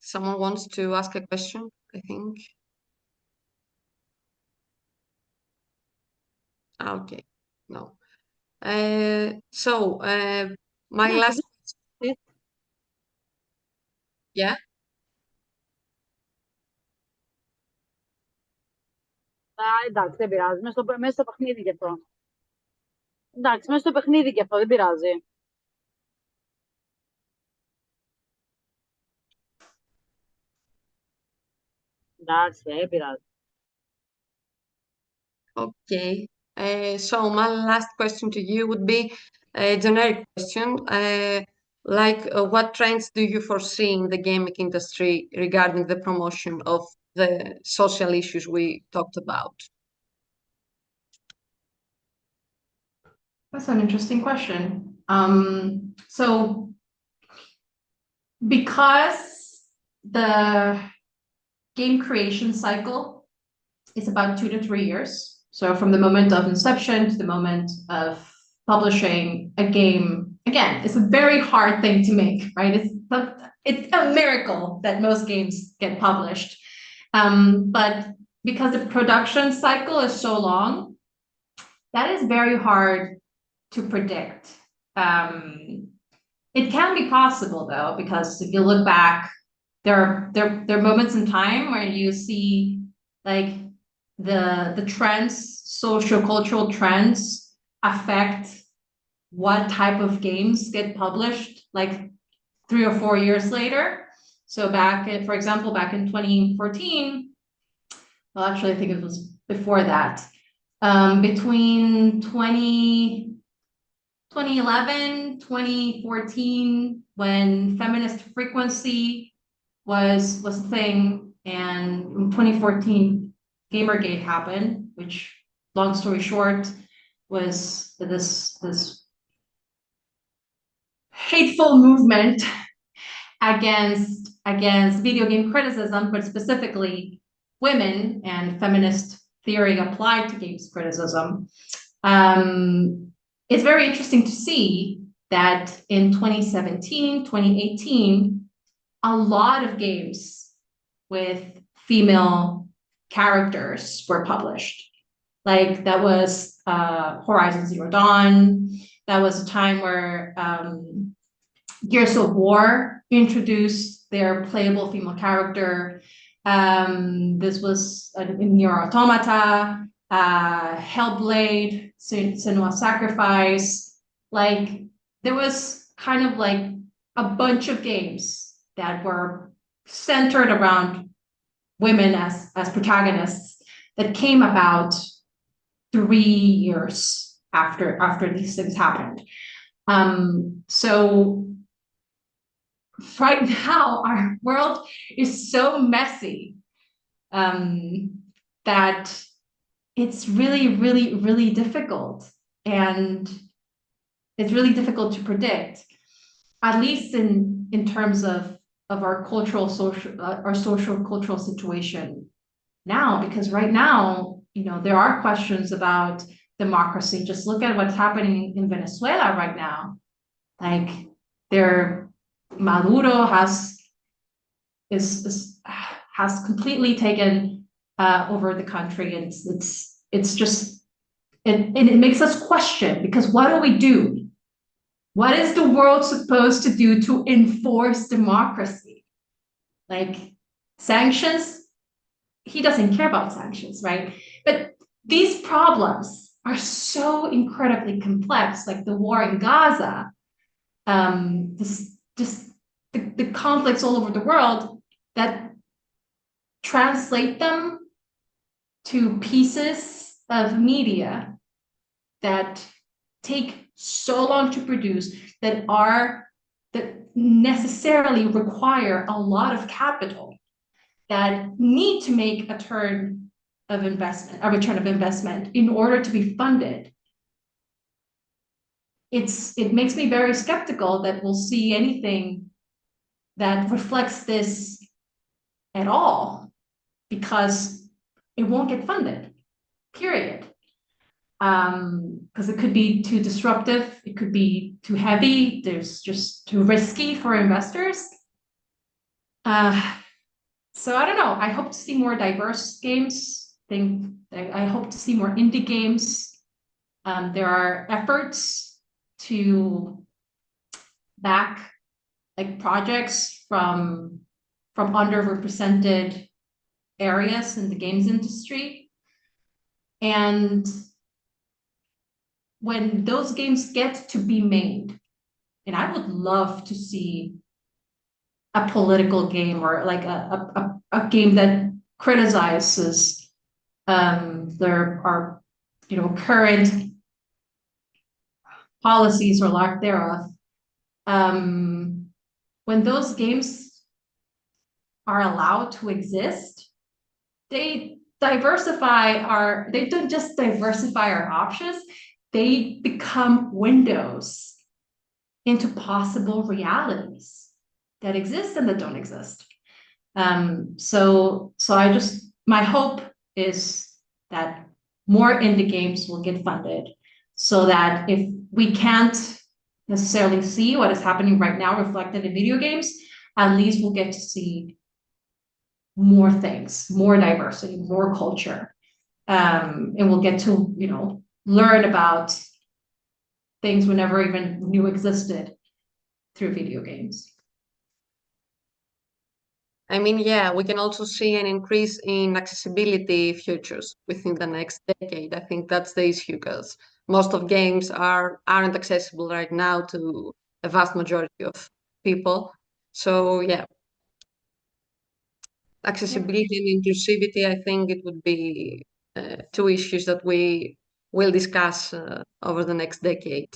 [SPEAKER 1] Someone wants to ask a question, I think. Okay, no. My last question. Yeah.
[SPEAKER 4] Εντάξει, δεν πειράζει. Μέσα στο παιχνίδι και αυτό. Εντάξει, μέσα στο παιχνίδι και αυτό, δεν πειράζει. Εντάξει, δεν πειράζει.
[SPEAKER 1] Okay. So my last question to you would be a generic question. What trends do you foresee in the gaming industry regarding the promotion of the social issues we talked about?
[SPEAKER 3] That's an interesting question. So because the game creation cycle is about 2 to 3 years, so from the moment of inception to the moment of publishing a game, again, it's a very hard thing to make, right? It's a miracle that most games get published. But because the production cycle is so long, that is very hard to predict. It can be possible though, because if you look back, there are moments in time where you see like the trends, socio-cultural trends affect what type of games get published like 3 or 4 years later. So for example, back in 2014, well, actually, I think it was before that, between 2011, 2014, when feminist frequency was a thing, and in 2014, Gamergate happened, which, long story short, was this hateful movement against video game criticism, but specifically women and feminist theory applied to games criticism. It's very interesting to see that in 2017, 2018, a lot of games with female characters were published. Like that was Horizon Zero Dawn. That was a time where Gears of War introduced their playable female character. This was Nier Automata, Hellblade, Senua's Sacrifice. Like there was kind of like a bunch of games that were centered around women as protagonists that came about 3 years after these things happened. So right now, our world is so messy that it's really, really, really difficult. And it's really difficult to predict, at least in terms of our social cultural situation now, because right now, there are questions about democracy. Just look at what's happening in Venezuela right now. Like, Maduro has completely taken over the country, and it's just, and it makes us question, because what do we do? What is the world supposed to do to enforce democracy? Like, sanctions? He doesn't care about sanctions, right? But these problems are so incredibly complex, like the war in Gaza, the conflicts all over the world, that translate them to pieces of media that take so long to produce, that necessarily require a lot of capital, that need to make a return of investment in order to be funded. It makes me very skeptical that we'll see anything that reflects this at all, because it won't get funded, period. Because it could be too disruptive, it could be too heavy, there's just too risky for investors. So I don't know. I hope to see more diverse games. I hope to see more indie games. There are efforts to back projects from underrepresented areas in the games industry. And when those games get to be made, and I would love to see a political game, or like a game that criticizes there are current policies or lack thereof. When those games are allowed to exist, they don't just diversify our options, they become windows into possible realities that exist and that don't exist. So my hope is that more indie games will get funded, so that if we can't necessarily see what is happening right now reflected in video games, at least we'll get to see more things, more diversity, more culture. And we'll get to, learn about things we never even knew existed through video games.
[SPEAKER 1] I mean, yeah, we can also see an increase in accessibility features within the next decade. I think that's the issue, because most of games aren't accessible right now to a vast majority of people. So yeah, accessibility and inclusivity, I think it would be two issues that we will discuss over the next decade.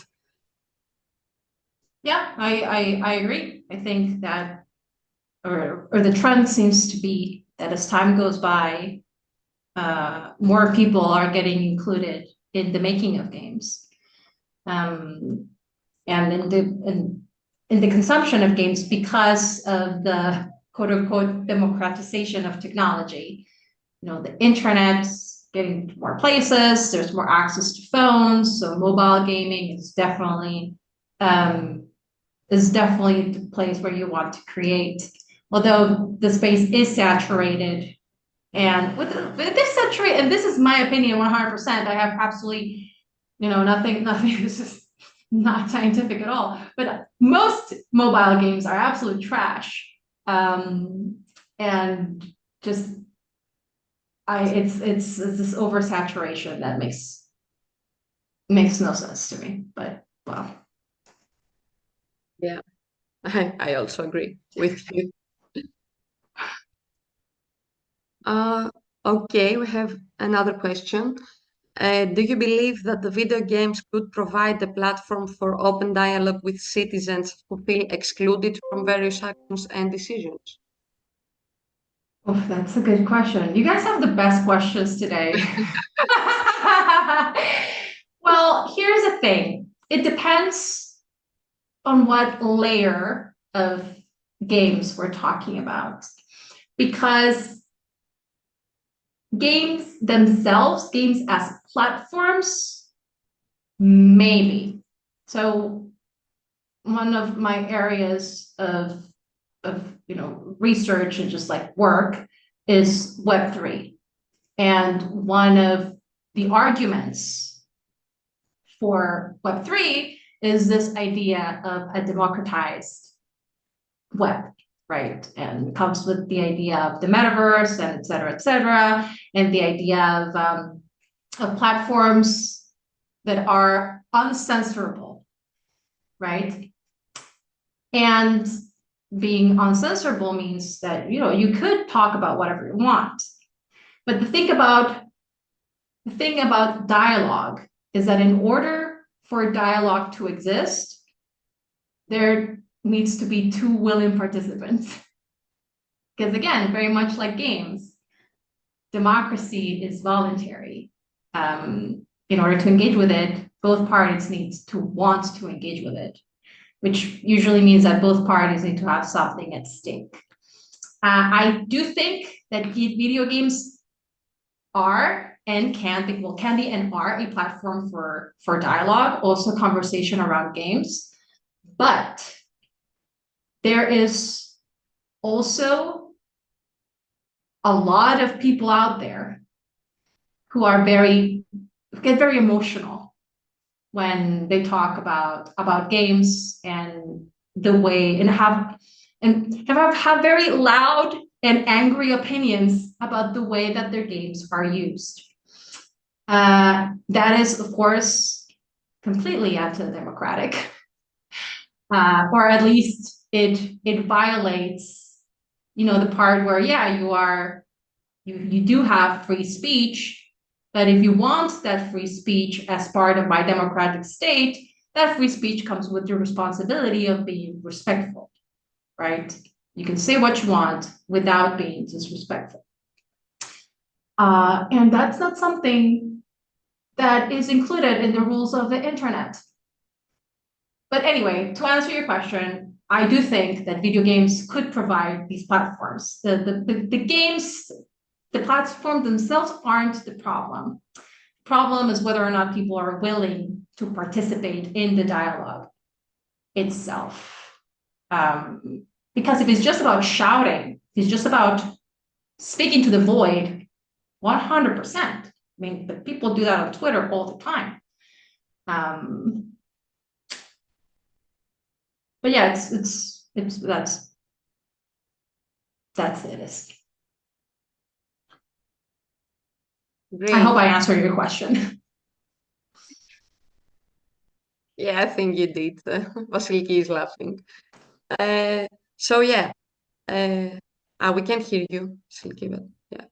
[SPEAKER 3] Yeah, I agree. I think that, or the trend seems to be that as time goes by, more people are getting included in the making of games, and in the consumption of games, because of the quote unquote democratization of technology. The internet's getting to more places, there's more access to phones, so mobile gaming is definitely the place where you want to create, although the space is saturated. And with this saturated, and this is my opinion 100%, I have absolutely nothing, this is not scientific at all, but most mobile games are absolute trash. And just it's this oversaturation that makes no sense to me, but well.
[SPEAKER 1] Yeah, I also agree with you. Okay, we have another question. Do you believe that the video games could provide a platform for open dialogue with citizens who feel excluded from various actions and decisions?
[SPEAKER 3] Oh, that's a good question. You guys have the best questions today. Well, here's the thing. It depends on what layer of games we're talking about. Because games themselves, games as platforms, maybe. So one of my areas of research and just like work is Web3. And one of the arguments for Web3 is this idea of a democratized web, right? And it comes with the idea of the metaverse and et cetera, and the idea of platforms that are uncensorable, right? And being uncensorable means that, you could talk about whatever you want. But the thing about dialogue is that in order for dialogue to exist, there needs to be two willing participants. Because again, very much like games, democracy is voluntary. In order to engage with it, both parties need to want to engage with it, which usually means that both parties need to have something at stake. I do think that video games are and can be and are a platform for dialogue, also conversation around games. But there is also a lot of people out there who get very emotional when they talk about games and the way and have very loud and angry opinions about the way that their games are used. That is, of course, completely anti-democratic, or at least it violates, the part where, you do have free speech, but if you want that free speech as part of my democratic state, that free speech comes with the responsibility of being respectful, right? You can say what you want without being disrespectful. And that's not something that is included in the rules of the internet. But anyway, to answer your question, I do think that video games could provide these platforms. The games, the platform themselves aren't the problem. The problem is whether or not people are willing to participate in the dialogue itself. Because if it's just about shouting, if it's just about speaking to the void, 100%. I mean, but people do that on Twitter all the time. But yeah, that's it.
[SPEAKER 1] Great.
[SPEAKER 3] I hope I answered your question.
[SPEAKER 1] Yeah, I think you did. Vasiliki is laughing. So yeah, we can hear you, Vasiliki, but yeah.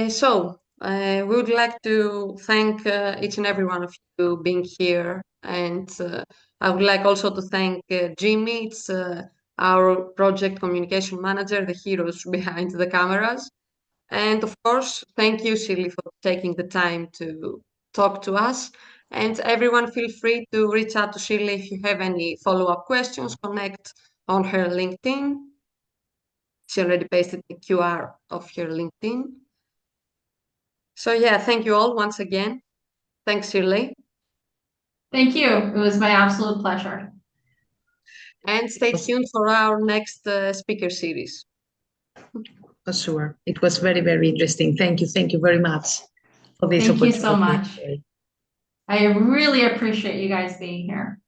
[SPEAKER 1] So we would like to thank each and every one of you being here, and I would like also to thank Jimmy. It's our project communication manager, the heroes behind the cameras. And of course, thank you, Shirley, for taking the time to talk to us. And everyone, feel free to reach out to Shirley if you have any follow-up questions. Connect on her LinkedIn. She already pasted the QR of her LinkedIn. So yeah, thank you all once again. Thanks, Shirley.
[SPEAKER 3] Thank you. It was my absolute pleasure.
[SPEAKER 1] And stay tuned for our next speaker series.
[SPEAKER 2] For sure. It was very, very interesting. Thank you. Thank you very much for this opportunity.
[SPEAKER 3] Thank you so much. I really appreciate you guys being here.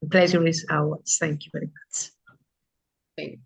[SPEAKER 2] The pleasure is ours. Thank you very much.
[SPEAKER 1] Thank you.